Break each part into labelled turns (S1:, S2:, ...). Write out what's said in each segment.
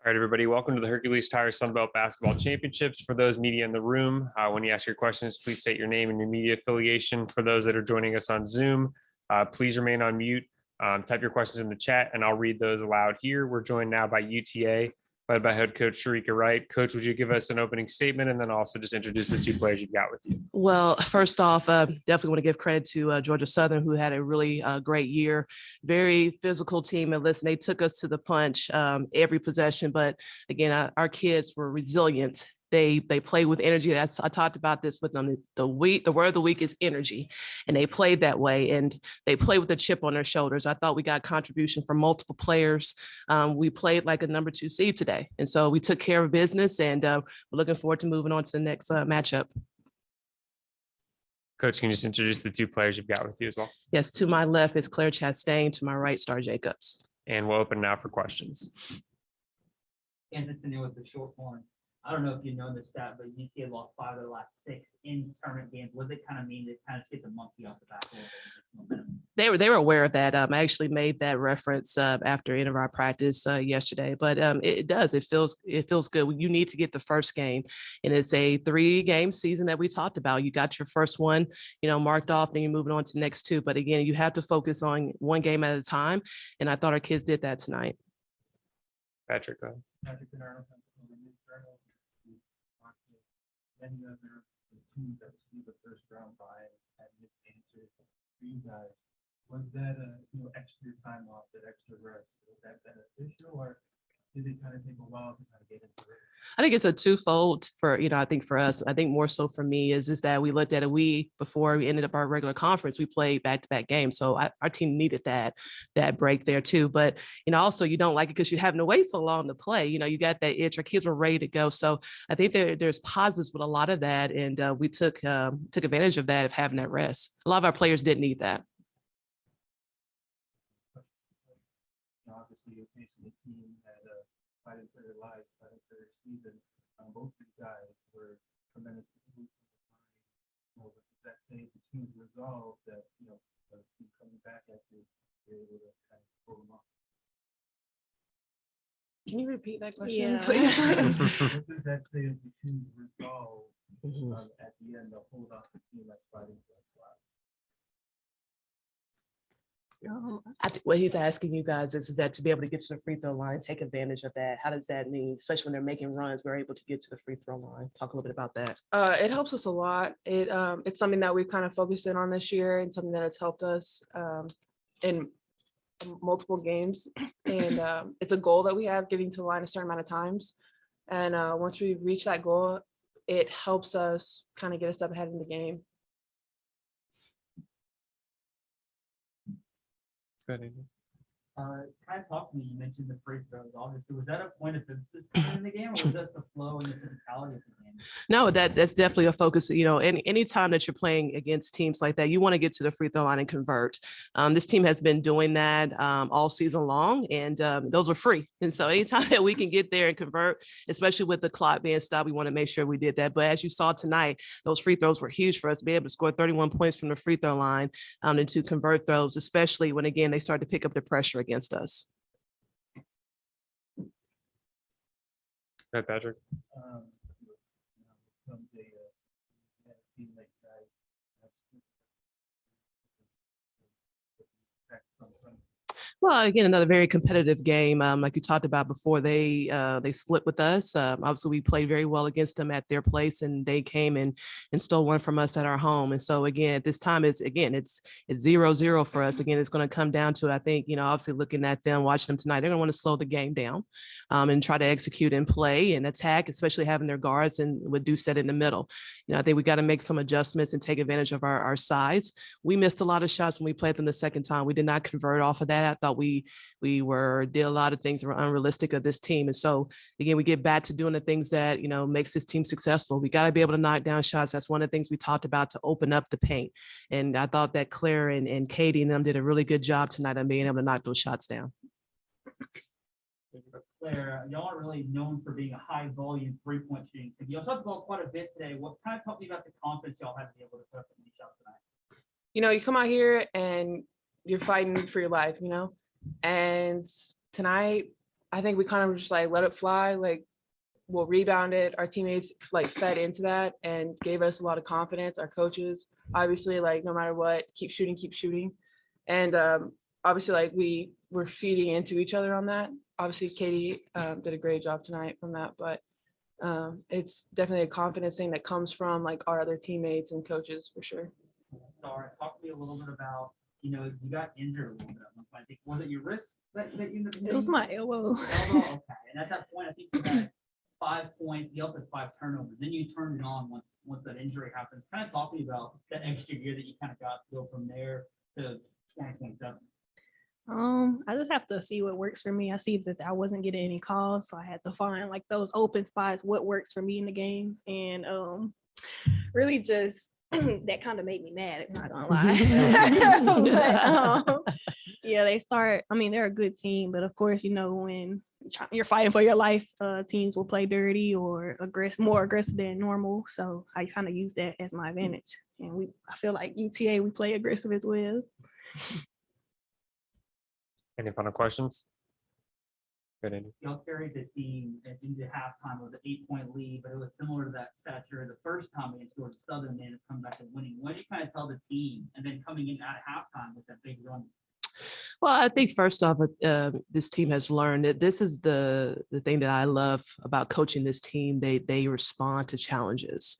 S1: All right, everybody, welcome to the Hercules Tire Sunbelt Basketball Championships. For those media in the room, when you ask your questions, please state your name and your media affiliation. For those that are joining us on Zoom, please remain on mute. Type your questions in the chat, and I'll read those aloud here. We're joined now by UTA, led by head coach Sharika Wright. Coach, would you give us an opening statement and then also just introduce the two players you've got with you?
S2: Well, first off, definitely want to give credit to Georgia Southern, who had a really great year. Very physical team. And listen, they took us to the punch every possession. But again, our kids were resilient. They play with energy. I talked about this with them. The word of the week is energy, and they played that way. And they play with a chip on their shoulders. I thought we got contribution from multiple players. We played like a number 2 seed today, and so we took care of business. And we're looking forward to moving on to the next matchup.
S1: Coach, can you just introduce the two players you've got with you as well?
S2: Yes, to my left is Claire Chastain. To my right, Star Jacobs.
S1: And we'll open now for questions.
S3: Anthony with the short horn. I don't know if you know this stat, but UTA lost 5 of the last 6 in tournament games. What does it kind of mean to kind of take the monkey off the back a little bit?
S2: They were aware of that. I actually made that reference after end of our practice yesterday. But it does. It feels good. You need to get the first game, and it's a 3-game season that we talked about. You got your first one, marked off, then you're moving on to the next 2. But again, you have to focus on one game at a time, and I thought our kids did that tonight.
S1: Patrick, go ahead.
S4: Many other teams that received the first round bye had missed answers for you guys. Was that extra time off, that extra rest, was that beneficial, or did it kind of take a while to kind of get into it?
S2: I think it's a twofold for, I think for us, I think more so for me is that we looked at it. Before we ended up our regular conference, we played back-to-back games. So our team needed that break there too. But, also you don't like it because you're having to wait so long to play. You got that itch. Our kids were ready to go. So I think there's positives with a lot of that. And we took advantage of that, of having that rest. A lot of our players didn't need that.
S4: Obviously, you're facing a team that fighting for their lives, fighting for their season. Both of you guys were tremendous. Does that say the team's resolve that the team coming back after you're able to kind of pull them off?
S5: Can you repeat that question, please?
S4: What does that say of the team's resolve at the end to hold off the team that's fighting for its lives?
S2: I think what he's asking you guys is that to be able to get to the free throw line, take advantage of that. How does that mean, especially when they're making runs, we're able to get to the free throw line? Talk a little bit about that.
S5: It helps us a lot. It's something that we've kind of focused in on this year, and something that has helped us in multiple games. And it's a goal that we have, getting to the line a certain amount of times. And once we reach that goal, it helps us kind of get a step ahead in the game.
S3: Kind of talk to me. You mentioned the free throws. Obviously, was that a point of emphasis in the game, or was that the flow and the physicality of the game?
S2: No, that's definitely a focus. Any time that you're playing against teams like that, you want to get to the free throw line and convert. This team has been doing that all season long, and those are free. And so anytime that we can get there and convert, especially with the clock being stopped, we want to make sure we did that. But as you saw tonight, those free throws were huge for us to be able to score 31 points from the free throw line and to convert those, especially when, again, they start to pick up the pressure against us.
S1: Hi, Patrick.
S4: Team like guys.
S2: Well, again, another very competitive game. Like you talked about before, they split with us. Obviously, we played very well against them at their place, and they came and stole one from us at our home. And so, again, at this time, it's 0-0 for us. Again, it's going to come down to, I think, obviously looking at them, watching them tonight, they're going to want to slow the game down and try to execute and play and attack, especially having their guards and with Doucette in the middle. I think we got to make some adjustments and take advantage of our size. We missed a lot of shots when we played them the second time. We did not convert off of that. I thought we did a lot of things that were unrealistic of this team. And so again, we get back to doing the things that, makes this team successful. We got to be able to knock down shots. That's one of the things we talked about, to open up the paint. And I thought that Claire and Katie and them did a really good job tonight on being able to knock those shots down.
S3: Claire, y'all are really known for being a high volume 3-point shooting. So y'all talked about quite a bit today. What kind of talk me about the confidence y'all have to be able to put up these shots tonight?
S5: You come out here and you're fighting for your life, and tonight I think we kind of just like let it fly, like we'll rebound it. Our teammates like fed into that and gave us a lot of confidence. Our coaches, obviously, like no matter what, keep shooting, keep shooting. And obviously, like we were feeding into each other on that. Obviously, Katie did a great job tonight from that, but it's definitely a confidence thing that comes from like our other teammates and coaches for sure.
S3: Star, talk to me a little bit about, you got injured a little bit. I think, was it your wrist that you ended up
S6: It was
S3: hitting?
S6: my elbow.
S3: Elbow? Okay. And at that point, I think you had 5 points. You also had 5 turnovers. Then you turned it on once that injury happened. Kind of talk to me about that extra year that you kind of got to go from there to 2027.
S6: I just have to see what works for me. I see that I wasn't getting any calls, so I had to find like those open spots, what works for me in the game, and really just that kind of made me mad. I'm not gonna lie. But, yeah, they're a good team, but of course, when you're fighting for your life, teams will play dirty or more aggressive than normal. So I kind of use that as my advantage, and I feel like UTA we play aggressive as well.
S1: Any final questions? Good, Andy.
S3: Y'all carried the team into halftime with an 8-point lead, but it was similar to that stature the first time against Georgia Southern. They ended up coming back and winning. What did you kind of tell the team, and then coming in at halftime with that big run?
S2: Well, I think first off, this team has learned that this is the thing that I love about coaching this team. They respond to challenges.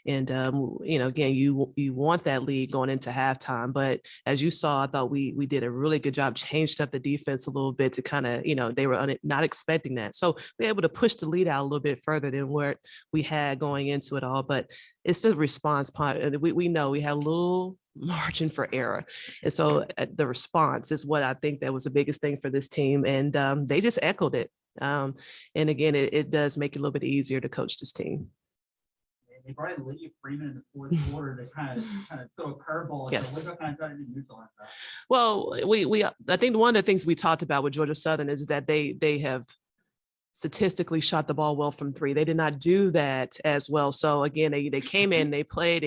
S2: And, again, you want that lead going into halftime. But as you saw, I thought we did a really good job, changed up the defense a little bit to kind of, they were not expecting that. So we were able to push the lead out a little bit further than what we had going into it all. But it's the response part. And we know we have a little margin for error. And so the response is what I think that was the biggest thing for this team. And they just echoed it. And again, it does make it a little bit easier to coach this team.
S3: They brought in Lydia Freeman in the fourth quarter to kind of throw a curveball.
S2: Yes.
S3: So what kind of trying to neutralize that?
S2: Well, I think one of the things we talked about with Georgia Southern is that they have statistically shot the ball well from 3. They did not do that as well. So again, they came in and played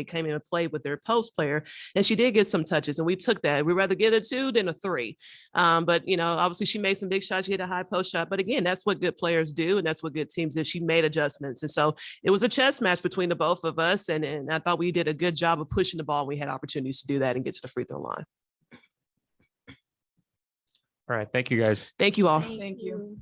S2: with their post player, and she did get some touches, and we took that. We'd rather get a 2 than a 3. But obviously she made some big shots. She hit a high post shot, but again, that's what good players do, and that's what good teams do. She made adjustments, and so it was a chess match between the both of us, and I thought we did a good job of pushing the ball. We had opportunities to do that and get to the free throw line.
S1: All right. Thank you, guys.
S2: Thank you all.
S5: Thank you.